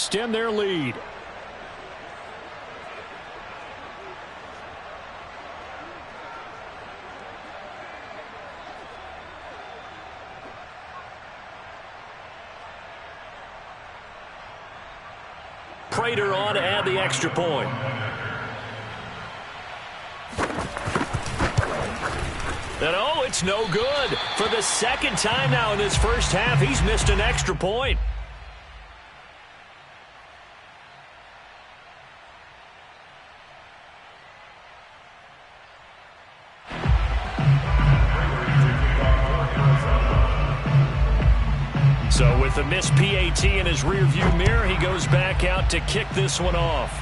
extend their lead. Prater on to add the extra point. And oh, it's no good. For the second time now in this first half, he's missed an extra point. So with the missed PAT in his rearview mirror, he goes back out to kick this one off.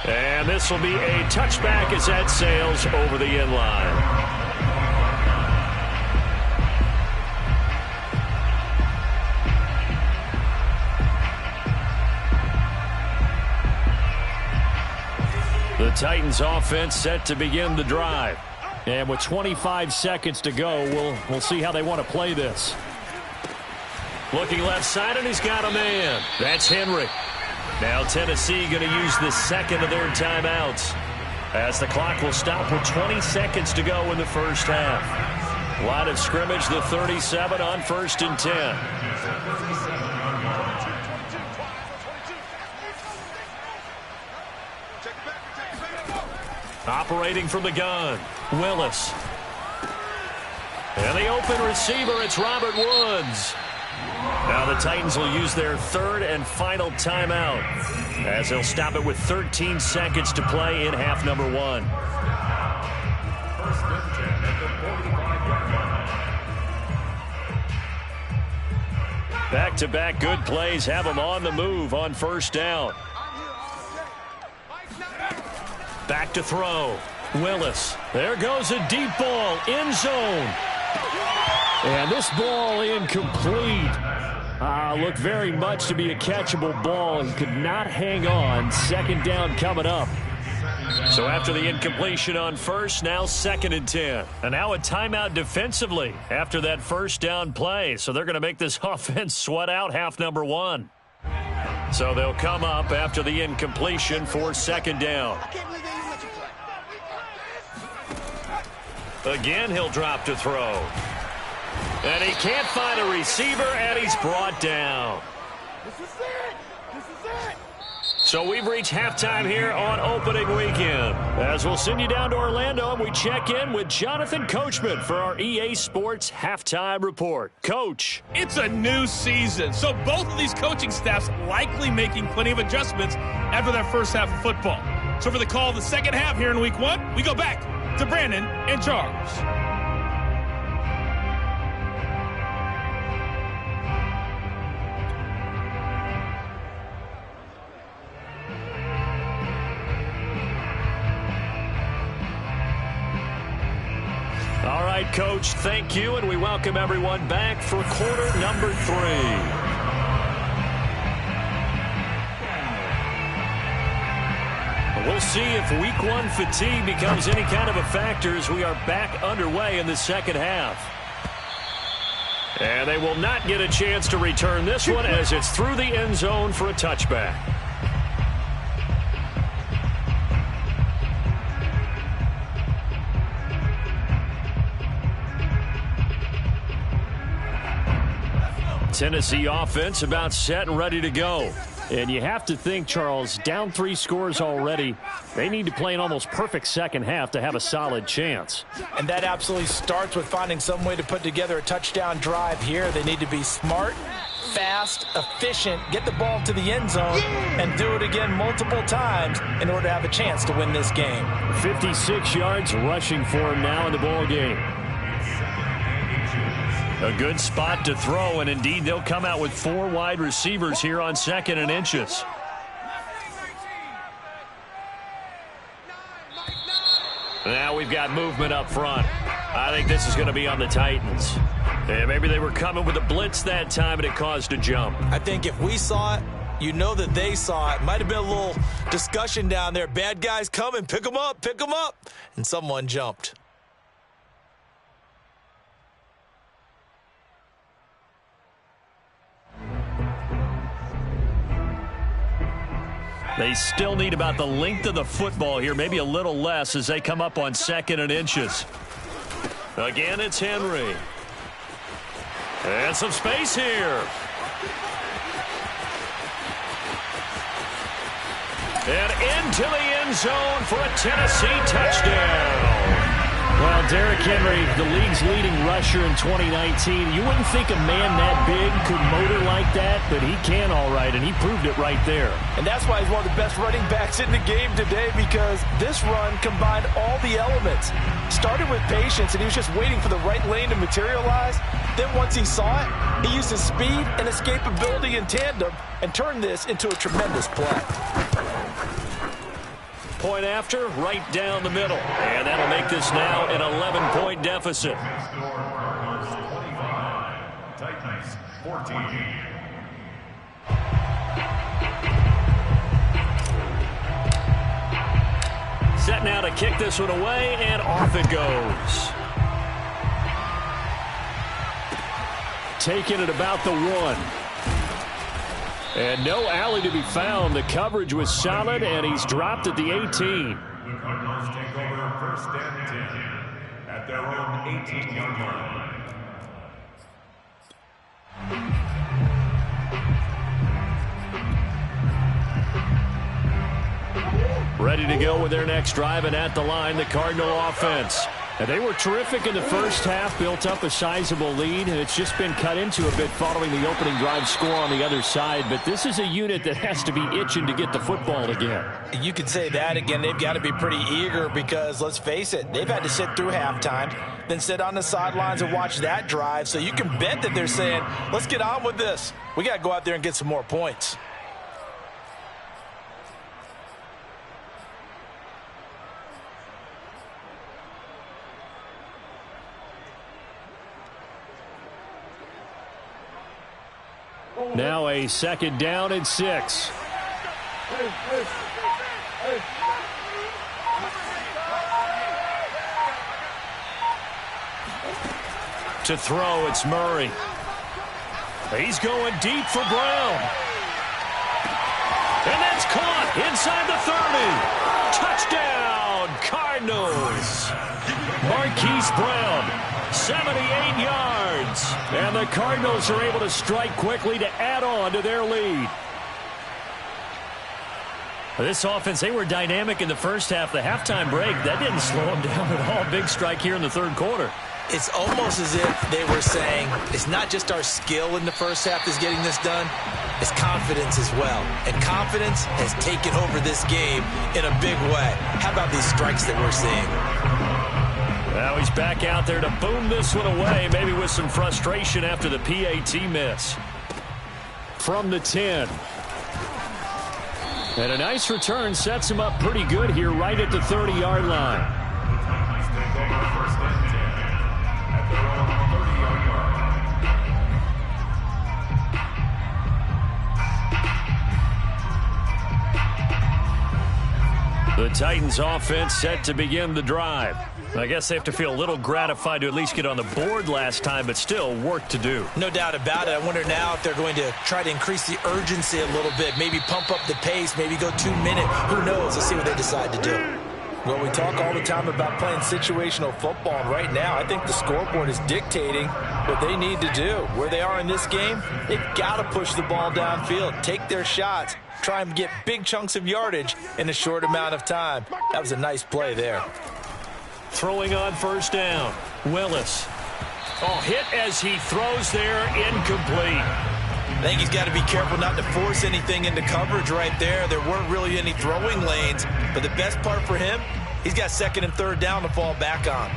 And this will be a touchback as that sails over the end line. The Titans offense set to begin the drive. And with 25 seconds to go, we'll see how they want to play this. Looking left side, and he's got a man. That's Henry. Now Tennessee going to use the second of their timeouts, as the clock will stop with 20 seconds to go in the first half. Line of scrimmage, the 37 on 1st and 10. Operating from the gun, Willis. And the open receiver, it's Robert Woods. Now the Titans will use their third and final timeout, as they'll stop it with 13 seconds to play in half number one. Back-to-back good plays have them on the move on first down. Back to throw. Willis. There goes a deep ball. End zone. And this ball incomplete. Looked very much to be a catchable ball. He could not hang on. Second down coming up. So after the incompletion on first, now 2nd and 10. And now a timeout defensively after that first down play. So they're going to make this offense sweat out half number one. So they'll come up after the incompletion for 2nd down. Again, he'll drop to throw. And he can't find a receiver, and he's brought down. This is it. This is it. So we've reached halftime here on opening weekend, as we'll send you down to Orlando, and we check in with Jonathan Coachman for our EA Sports Halftime Report. Coach. It's a new season, so both of these coaching staffs likely making plenty of adjustments after that first half of football. So for the call of the second half here in week one, we go back to Brandon and Charles. All right, Coach, thank you, and we welcome everyone back for quarter number 3. We'll see if week one fatigue becomes any kind of a factor as we are back underway in the second half. And they will not get a chance to return this one as it's through the end zone for a touchback. Tennessee offense about set and ready to go. And you have to think, Charles, down 3 scores already. They need to play an almost perfect second half to have a solid chance. And that absolutely starts with finding some way to put together a touchdown drive here. They need to be smart, fast, efficient, get the ball to the end zone, and do it again multiple times in order to have a chance to win this game. 56 yards rushing for him now in the ball game. A good spot to throw, and indeed they'll come out with 4 wide receivers here on 2nd and inches. Now we've got movement up front. I think this is going to be on the Titans. And maybe they were coming with a blitz that time, and it caused a jump. I think if we saw it, you know that they saw it. Might have been a little discussion down there. Bad guys coming, pick them up, pick them up. And someone jumped. They still need about the length of the football here, maybe a little less as they come up on 2nd and inches. Again, it's Henry. And some space here. And into the end zone for a Tennessee touchdown. Well, Derrick Henry, the league's leading rusher in 2019. You wouldn't think a man that big could motor like that, but he can all right, and he proved it right there. And that's why he's one of the best running backs in the game today, because this run combined all the elements. Started with patience, and he was just waiting for the right lane to materialize. Then once he saw it, he used his speed and escapability in tandem and turned this into a tremendous play. Point after, right down the middle. And that'll make this now an 11-point deficit. Titans 14. Set now to kick this one away, and off it goes. Taking it about the 1. And no alley to be found. The coverage was solid, and he's dropped at the 18. The Cardinals take over 1st and 10 at their own 18-yard line. Ready to go with their next drive, and at the line, the Cardinal offense. And they were terrific in the first half, built up a sizable lead, and it's just been cut into a bit following the opening drive score on the other side. But this is a unit that has to be itching to get the football again. You could say that again. They've got to be pretty eager because, let's face it, they've had to sit through halftime, then sit on the sidelines and watch that drive. So you can bet that they're saying, let's get on with this. We got to go out there and get some more points. Now a 2nd down and 6. To throw, it's Murray. He's going deep for Brown. And that's caught inside the 30. Touchdown, Cardinals. Marquise Brown, 78 yards. And the Cardinals are able to strike quickly to add on to their lead. This offense, they were dynamic in the first half. The halftime break, that didn't slow them down at all. Big strike here in the 3rd quarter. It's almost as if they were saying, it's not just our skill in the first half that's getting this done, it's confidence as well. And confidence has taken over this game in a big way. How about these strikes that we're seeing? Now he's back out there to boom this one away, maybe with some frustration after the PAT miss. From the 10. And a nice return sets him up pretty good here right at the 30-yard line. The Titans offense set to begin the drive. I guess they have to feel a little gratified to at least get on the board last time, but still work to do. No doubt about it. I wonder now if they're going to try to increase the urgency a little bit, maybe pump up the pace, maybe go 2-minute. Who knows? Let's see what they decide to do. Well, we talk all the time about playing situational football, and right now I think the scoreboard is dictating what they need to do. Where they are in this game, they've got to push the ball downfield, take their shots, try and get big chunks of yardage in a short amount of time. That was a nice play there. Throwing on 1st down, Willis. Oh, hit as he throws there, incomplete. I think he's got to be careful not to force anything into coverage right there. There weren't really any throwing lanes, but the best part for him, he's got 2nd and 3rd down to fall back on.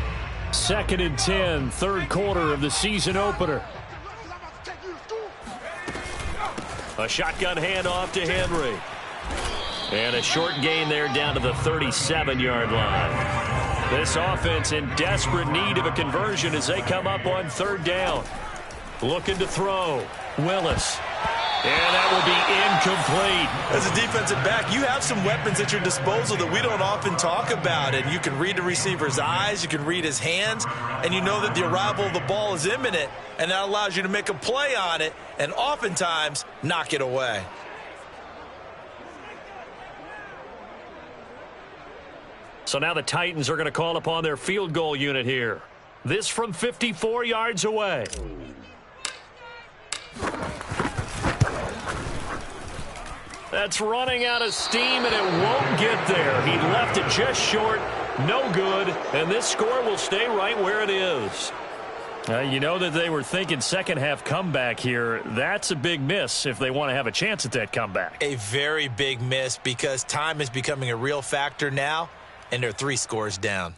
2nd and 10, 3rd quarter of the season opener. A shotgun handoff to Henry. And a short gain there down to the 37-yard line. This offense in desperate need of a conversion as they come up on 3rd down. Looking to throw. Willis. And that will be incomplete. As a defensive back, you have some weapons at your disposal that we don't often talk about. And you can read the receiver's eyes, you can read his hands, and you know that the arrival of the ball is imminent, and that allows you to make a play on it and oftentimes knock it away. So now the Titans are going to call upon their field goal unit here. This from 54 yards away. That's running out of steam, and it won't get there. He left it just short. No good. And this score will stay right where it is. You know that they were thinking second-half comeback here. That's a big miss if they want to have a chance at that comeback. A very big miss because time is becoming a real factor now, and they're 3 scores down.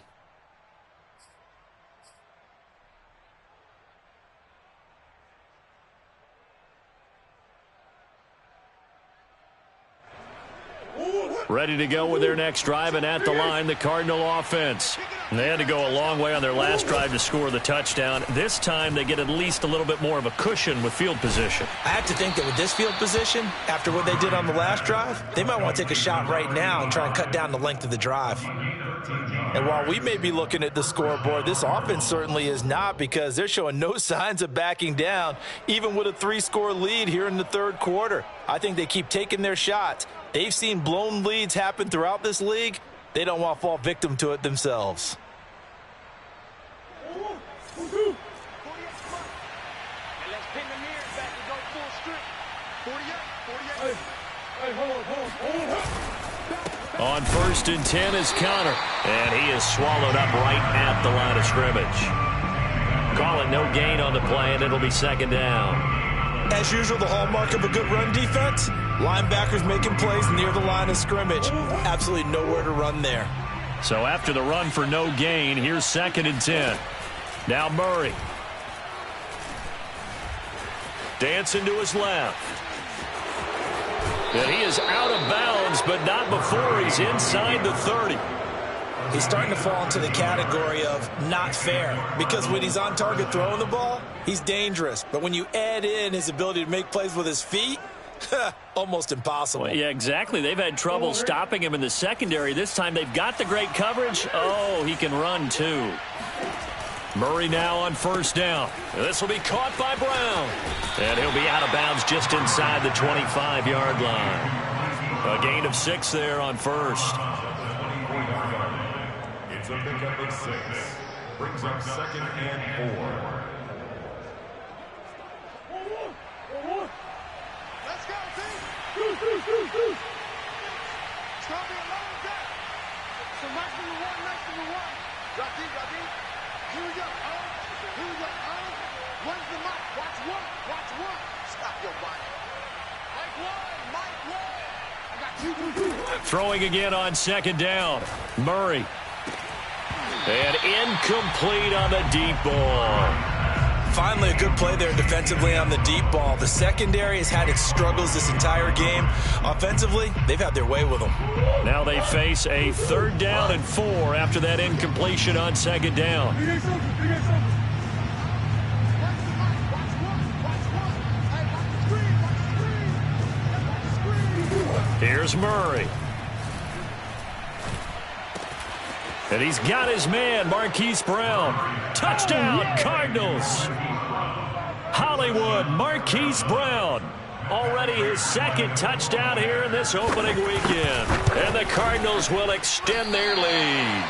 Ready to go with their next drive, and at the line, the Cardinal offense. And they had to go a long way on their last drive to score the touchdown. This time, they get at least a little bit more of a cushion with field position. I have to think that with this field position, after what they did on the last drive, they might want to take a shot right now and try and cut down the length of the drive. And while we may be looking at the scoreboard, this offense certainly is not, because they're showing no signs of backing down, even with a 3-score lead here in the third quarter. I think they keep taking their shots. They've seen blown leads happen throughout this league. They don't want to fall victim to it themselves. On 1st and 10 is Connor, and he is swallowed up right at the line of scrimmage. Call it no gain on the play, and it'll be second down. As usual, the hallmark of a good run defense, linebackers making plays near the line of scrimmage. Absolutely nowhere to run there. So after the run for no gain, here's 2nd and 10. Now Murray. Dancing to his left. And he is out of bounds, but not before he's inside the 30. He's starting to fall into the category of not fair, because when he's on target throwing the ball, he's dangerous. But when you add in his ability to make plays with his feet, almost impossible. Well, yeah, exactly. They've had trouble stopping him in the secondary. This time they've got the great coverage. Oh, he can run too. Murray now on 1st down. This will be caught by Brown. And he'll be out of bounds just inside the 25-yard line. A gain of 6 there on 1st. It's a pickup of 6. Brings up 2nd and 4. Let's go, team. It's going to be a long day. So nice number 1, nice number 1. Drop deep, drop deep. Here we go. Here we go. When's the mic? Watch 1. Watch 1. Stop your body. Mike 1. Mike 1. I got 2. Throwing again on 2nd down. Murray. And incomplete on the deep ball. Finally, a good play there defensively on the deep ball. The secondary has had its struggles this entire game. Offensively, they've had their way with them. Now they face a 3rd down and 4 after that incompletion on 2nd down. Here's Murray. And he's got his man, Marquise Brown. Touchdown, Cardinals. Hollywood, Marquise Brown. Already his 2nd touchdown here in this opening weekend. And the Cardinals will extend their lead.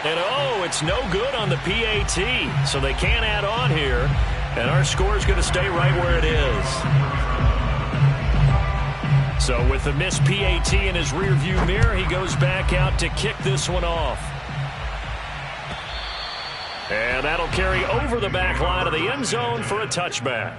And oh, it's no good on the PAT, so they can't add on here. And our score is going to stay right where it is. So with the missed PAT in his rearview mirror, he goes back out to kick this one off. And that'll carry over the back line of the end zone for a touchback.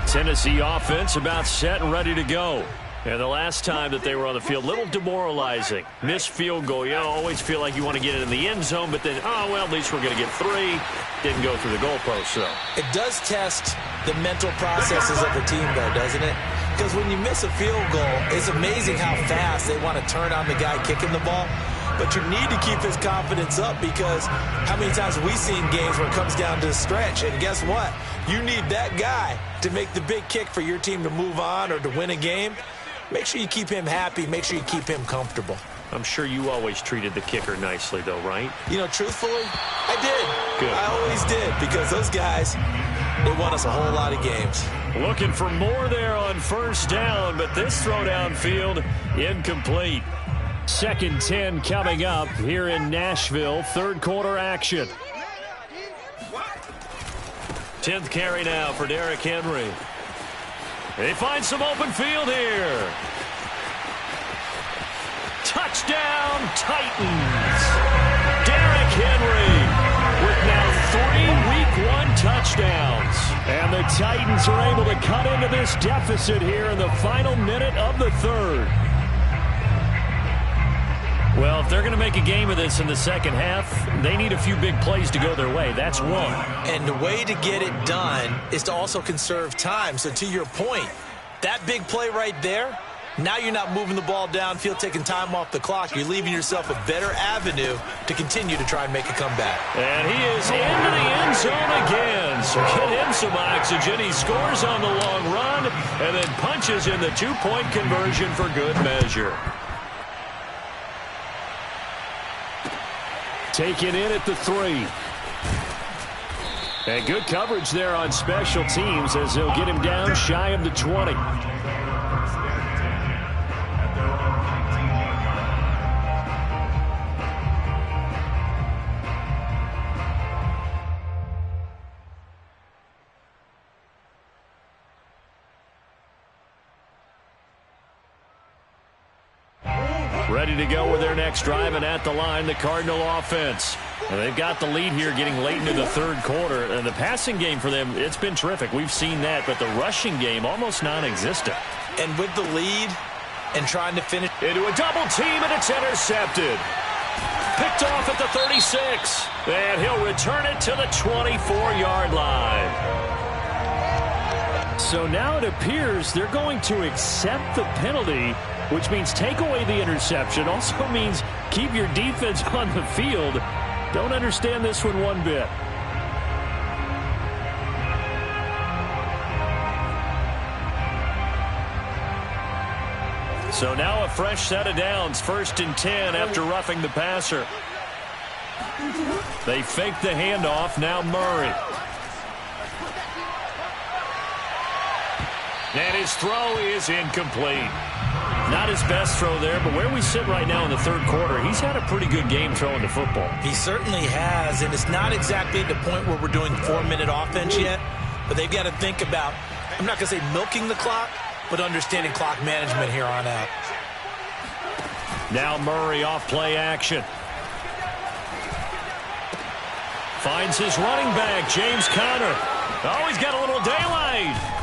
Tennessee offense about set and ready to go. And the last time that they were on the field, little demoralizing. Missed field goal. You always feel like you want to get it in the end zone, but then, oh, well, at least we're going to get 3. Didn't go through the goalpost, though. It does test the mental processes of the team, though, doesn't it? Because when you miss a field goal, it's amazing how fast they want to turn on the guy kicking the ball. But you need to keep his confidence up, because how many times have we seen games where it comes down to the stretch? And guess what? You need that guy to make the big kick for your team to move on or to win a game. Make sure you keep him happy. Make sure you keep him comfortable. I'm sure you always treated the kicker nicely, though, right? You know, truthfully, I did. good. I always did, because those guys, they won us a whole lot of games. Looking for more there on first down, but this throw downfield incomplete. 2nd and 10 coming up here in Nashville. Third quarter action. 10th carry now for Derrick Henry. They find some open field here. Touchdown, Titans. Derrick Henry with now 3 Week 1 touchdowns. And the Titans are able to cut into this deficit here in the final minute of the third. Well, if they're going to make a game of this in the second half, they need a few big plays to go their way. That's one. And the way to get it done is to also conserve time. So to your point, that big play right there, now you're not moving the ball downfield, taking time off the clock. You're leaving yourself a better avenue to continue to try and make a comeback. And he is into the end zone again. So get him some oxygen. He scores on the long run and then punches in the 2-point conversion for good measure. Taken in at the 3. And good coverage there on special teams as they'll get him down shy of the 20. Ready to go with their next drive, and at the line, the Cardinal offense. And they've got the lead here getting late into the third quarter. And the passing game for them, it's been terrific. We've seen that, but the rushing game almost non-existent. And with the lead and trying to finish into a double team, and it's intercepted. Picked off at the 36. And he'll return it to the 24-yard line. So now it appears they're going to accept the penalty, which means take away the interception. Also means keep your defense on the field. Don't understand this one bit. So now a fresh set of downs. 1st and 10 after roughing the passer. They fake the handoff. Now Murray. And his throw is incomplete. Not his best throw there, but where we sit right now in the third quarter, he's had a pretty good game throwing the football. He certainly has, and it's not exactly at the point where we're doing 4-minute offense yet, but they've got to think about, I'm not going to say milking the clock, but understanding clock management here on out. Now Murray off play action. Finds his running back, James Conner. Oh, he's got a little daylight.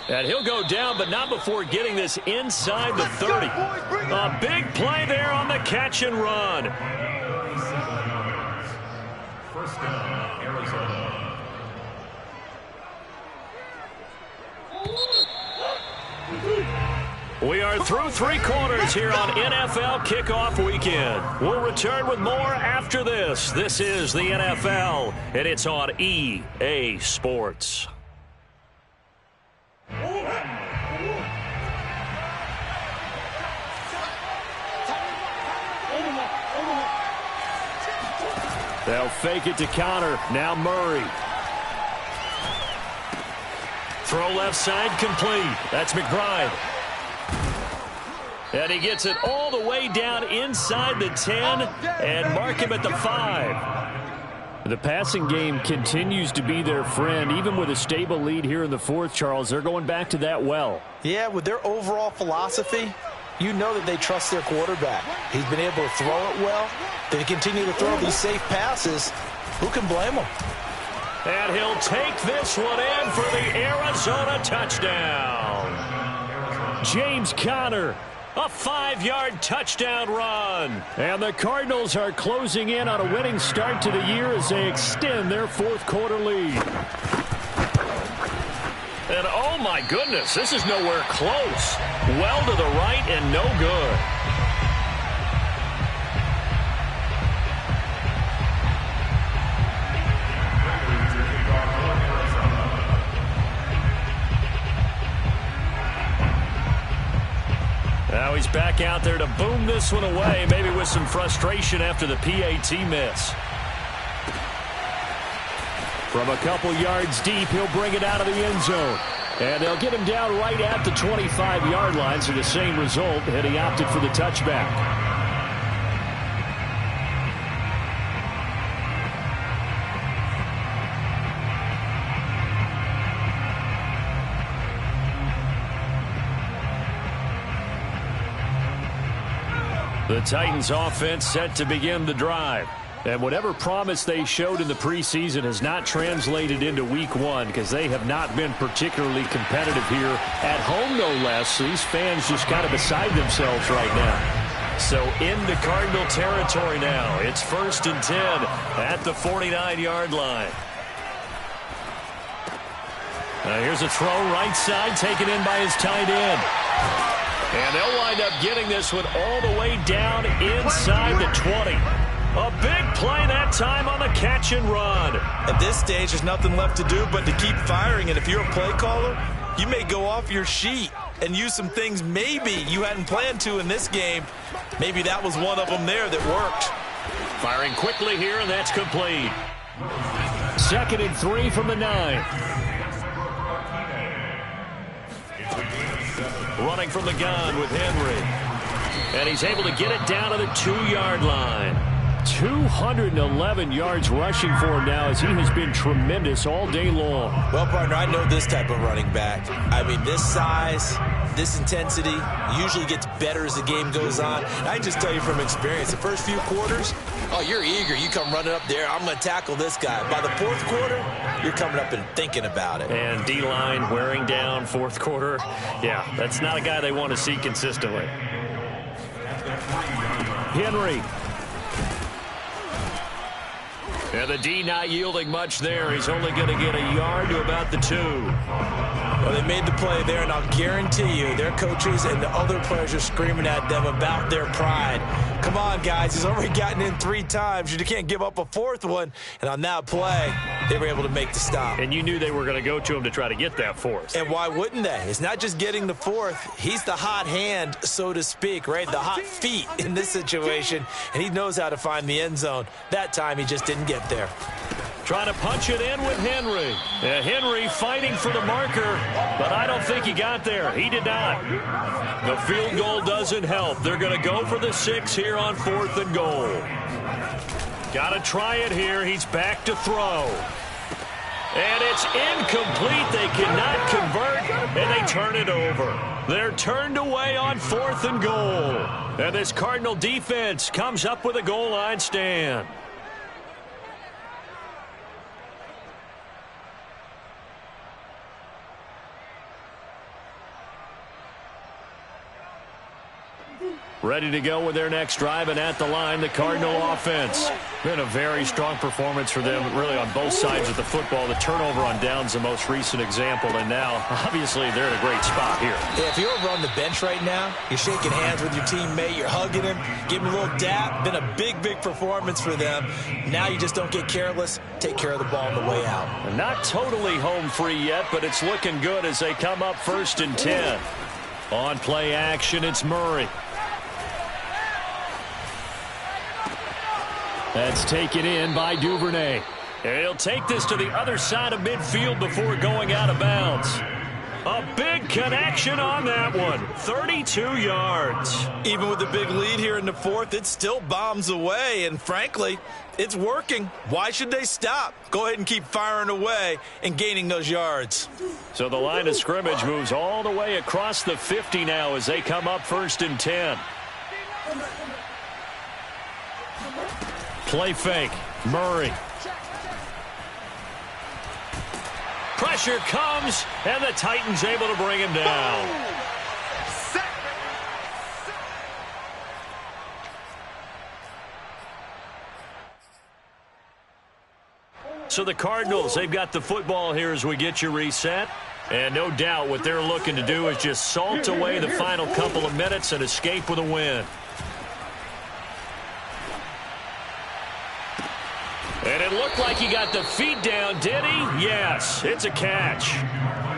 And he'll go down, but not before getting this inside the 30. A big play there on the catch and run. First down, Arizona. We are through 3 quarters here on NFL Kickoff Weekend. We'll return with more after this. This is the NFL, and it's on EA Sports. They'll fake it to Conner. Now Murray. Throw left side complete. That's McBride. And he gets it all the way down inside the 10 and mark him at the 5. The passing game continues to be their friend. Even with a stable lead here in the fourth, Charles, they're going back to that well. Yeah, with their overall philosophy, you know that they trust their quarterback. He's been able to throw it well. They continue to throw these safe passes. Who can blame them? And he'll take this one in for the Arizona touchdown. James Conner, a 5-yard touchdown run. And the Cardinals are closing in on a winning start to the year as they extend their fourth quarter lead. And oh my goodness, this is nowhere close. Well to the right and no good. Now he's back out there to boom this one away, maybe with some frustration after the PAT miss. From a couple yards deep, he'll bring it out of the end zone. And they'll get him down right at the 25-yard line, so the same result, and he opted for the touchback. The Titans offense set to begin the drive. And whatever promise they showed in the preseason has not translated into week one because they have not been particularly competitive here at home, no less. So these fans just kind of beside themselves right now. So into Cardinal territory now. It's 1st and 10 at the 49-yard line. Now here's a throw right side taken in by his tight end. And they'll wind up getting this one all the way down inside the 20. A big play that time on the catch and run. At this stage, there's nothing left to do but to keep firing. And if you're a play caller, you may go off your sheet and use some things maybe you hadn't planned to in this game. Maybe that was one of them there that worked. Firing quickly here, and that's complete. 2nd and 3 from the 9. Running from the gun with Henry. And he's able to get it down to the 2-yard line. 211 yards rushing for him now as he has been tremendous all day long. Well, partner, I know this type of running back. I mean, this size, this intensity usually gets better as the game goes on. And I can just tell you from experience, the first few quarters, oh, you're eager. You come running up there, I'm going to tackle this guy. By the 4th quarter, you're coming up and thinking about it. And D-line wearing down 4th quarter. Yeah, that's not a guy they want to see consistently. Henry. And the D not yielding much there. He's only going to get a yard to about the 2. Well, they made the play there, and I'll guarantee you their coaches and the other players are screaming at them about their pride. Come on, guys. He's already gotten in 3 times. You can't give up a 4th one. And on that play, they were able to make the stop. And you knew they were going to go to him to try to get that 4th. And why wouldn't they? It's not just getting the 4th. He's the hot hand, so to speak, right? The hot feet in this situation. And he knows how to find the end zone. That time, he just didn't get there. Trying to punch it in with Henry. Henry fighting for the marker, but I don't think he got there. He did not. The field goal doesn't help. They're going to go for the 6 here on 4th and goal. Got to try it here. He's back to throw. And it's incomplete. They cannot convert, and they turn it over. They're turned away on 4th and goal. And this Cardinal defense comes up with a goal line stand. Ready to go with their next drive, and at the line, the Cardinal offense. Been a very strong performance for them, really on both sides of the football. The turnover on downs, the most recent example, and now, obviously, they're in a great spot here. Yeah, if you're over on the bench right now, you're shaking hands with your teammate, you're hugging him, giving him a little dap. Been a big, big performance for them. Now you just don't get careless. Take care of the ball on the way out. And not totally home free yet, but it's looking good as they come up 1st and 10. On play action, it's Murray. That's taken in by Duvernay. And he'll take this to the other side of midfield before going out of bounds. A big connection on that one. 32 yards. Even with the big lead here in the 4th, it still bombs away. And frankly, it's working. Why should they stop? Go ahead and keep firing away and gaining those yards. So the line of scrimmage moves all the way across the 50 now as they come up 1st and 10. Play fake. Murray. Pressure comes, and the Titans able to bring him down. So the Cardinals, they've got the football here as we get you reset. And no doubt what they're looking to do is just salt away the final couple of minutes and escape with a win. And it looked like he got the feet down, did he? Yes, it's a catch.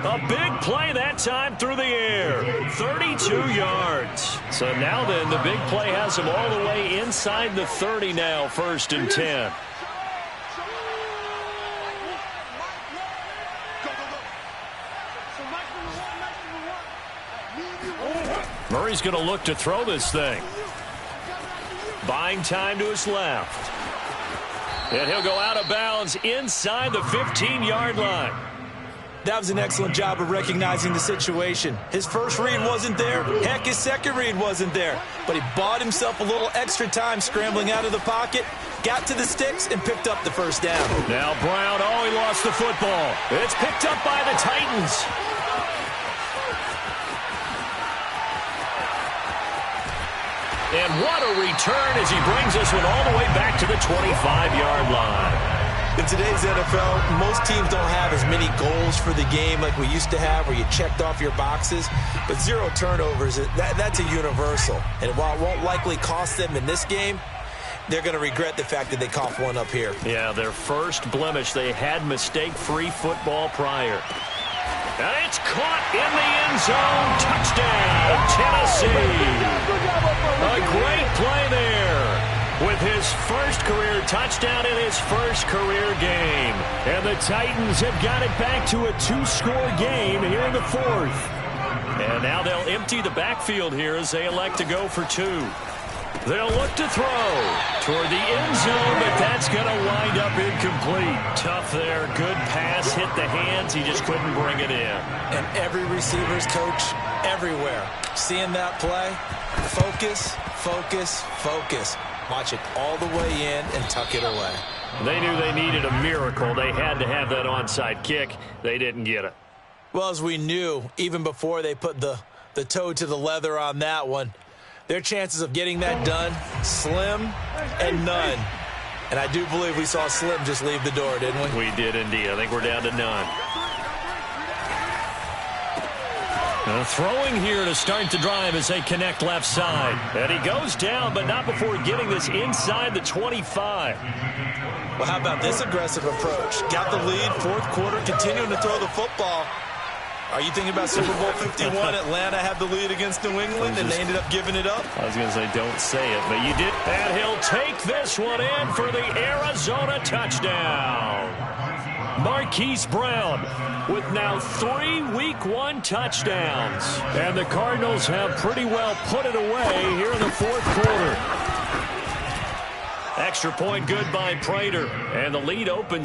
A big play that time through the air. 32 yards. So now then, the big play has him all the way inside the 30 now, 1st and 10. Murray's going to look to throw this thing. Buying time to his left. And he'll go out of bounds inside the 15-yard line. That was an excellent job of recognizing the situation. His first read wasn't there. Heck, his second read wasn't there. But he bought himself a little extra time scrambling out of the pocket, got to the sticks, and picked up the first down. Now Brown, he lost the football. It's picked up by the Titans. And what a return as he brings this one all the way back to the 25-yard line. In today's NFL, most teams don't have as many goals for the game like we used to have where you checked off your boxes. But 0 turnovers, that's a universal. And while it won't likely cost them in this game, they're going to regret the fact that they coughed one up here. Yeah, their first blemish. They had mistake-free football prior. And it's caught in the end zone. Touchdown, Tennessee. A great play there with his first career touchdown in his first career game. And the Titans have got it back to a 2-score game here in the fourth. And now they'll empty the backfield here as they elect to go for 2. They'll look to throw toward the end zone, but that's going to wind up incomplete. Tough there. Good pass. Hit the hands. He just couldn't bring it in. And every receiver's coach everywhere. Seeing that play, focus, focus, focus. Watch it all the way in and tuck it away. They knew they needed a miracle. They had to have that onside kick. They didn't get it. Well, as we knew, even before they put the toe to the leather on that one, their chances of getting that done, slim and none. And I do believe we saw Slim just leave the door, didn't we? We did indeed. I think we're down to none. Throwing here to start the drive as they connect left side. And he goes down, but not before getting this inside the 25. Well, how about this aggressive approach? Got the lead, fourth quarter, continuing to throw the football. Are you thinking about Super Bowl 51? Atlanta had the lead against New England, and they ended up giving it up? I was going to say, don't say it, but you did. And he'll take this one in for the Arizona touchdown. Marquise Brown with now 3 Week 1 touchdowns. And the Cardinals have pretty well put it away here in the fourth quarter. Extra point good by Prater. And the lead opens